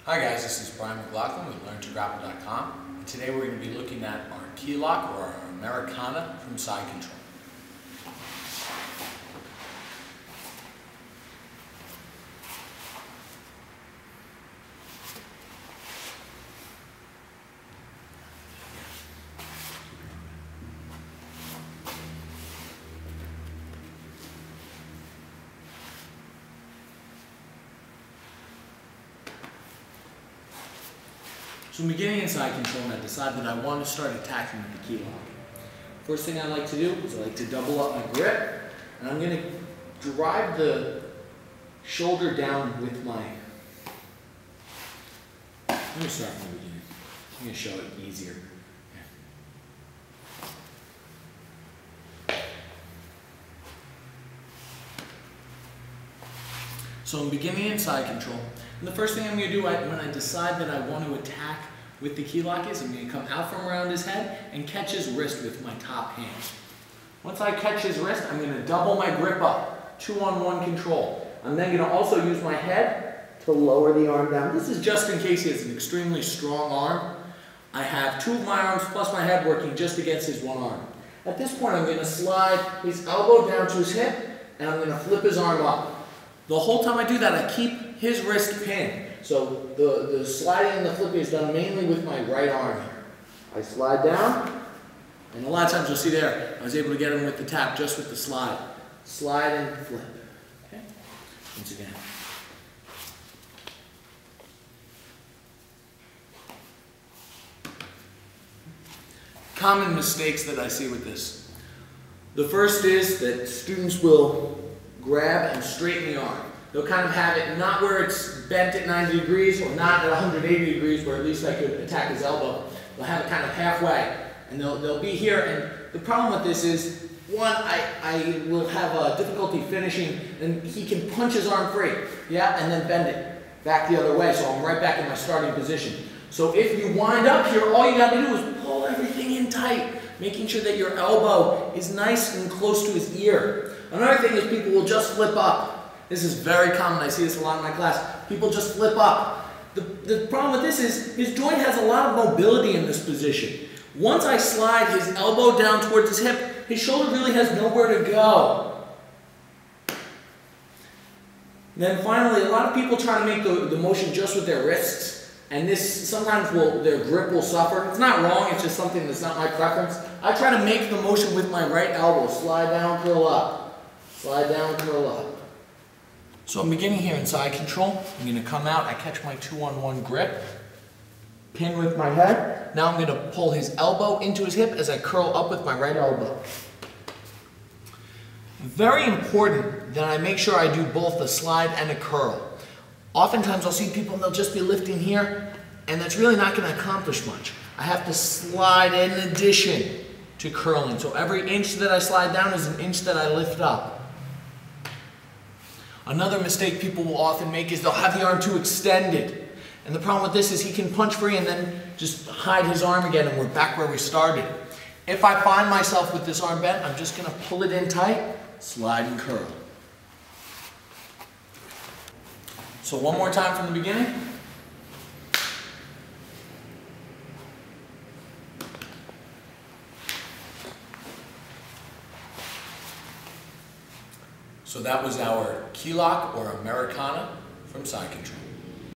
Hi guys, this is Brian McLaughlin with LearnToGrapple.com, and today we're going to be looking at our Keylock or our Americana from side control. So I'm beginning in side control and I decide that I want to start attacking with the key lock. First thing I like to do is I like to double up my grip, and I'm going to drive the shoulder down with my... Let me start from the beginning. I'm going to show it easier. So I'm beginning in side control, and the first thing I'm going to do when I decide that I want to attack with the key lock is I'm going to come out from around his head and catch his wrist with my top hand. Once I catch his wrist, I'm going to double my grip up, 2-on-1 control. I'm then going to also use my head to lower the arm down. This is just in case he has an extremely strong arm. I have two of my arms plus my head working just against his one arm. At this point, I'm going to slide his elbow down to his hip, and I'm going to flip his arm up. The whole time I do that, I keep his wrist pinned. So the sliding and the flipping is done mainly with my right arm here. I slide down, and a lot of times you'll see there, I was able to get him with the tap just with the slide. Slide and flip. Okay? Once again. Common mistakes that I see with this. The first is that students will grab and straighten the arm. They'll kind of have it not where it's bent at 90 degrees or not at 180 degrees where at least I could attack his elbow. They'll have it kind of halfway, and they'll be here. And the problem with this is, one, I will have a difficulty finishing, and he can punch his arm free, yeah, and then bend it back the other way, so I'm right back in my starting position. So if you wind up here, all you got to do is pull everything in tight, making sure that your elbow is nice and close to his ear. Another thing is people will just flip up. This is very common. I see this a lot in my class. People just flip up. The problem with this is his joint has a lot of mobility in this position. Once I slide his elbow down towards his hip, his shoulder really has nowhere to go. Then finally, a lot of people try to make the motion just with their wrists, and this sometimes their grip will suffer. It's not wrong, it's just something that's not my preference. I try to make the motion with my right elbow. Slide down, curl up. Slide down, curl up. So I'm beginning here in side control. I'm going to come out, I catch my 2-on-1 grip, pin with my head. Now I'm going to pull his elbow into his hip as I curl up with my right elbow. Very important that I make sure I do both a slide and a curl. Oftentimes I'll see people and they'll just be lifting here, and that's really not going to accomplish much. I have to slide in addition to curling. So every inch that I slide down is an inch that I lift up. Another mistake people will often make is they'll have the arm too extended. And the problem with this is he can punch free and then just hide his arm again, and we're back where we started. If I find myself with this arm bent, I'm just going to pull it in tight, slide and curl. So one more time from the beginning. So that was our Keylock or Americana from side control.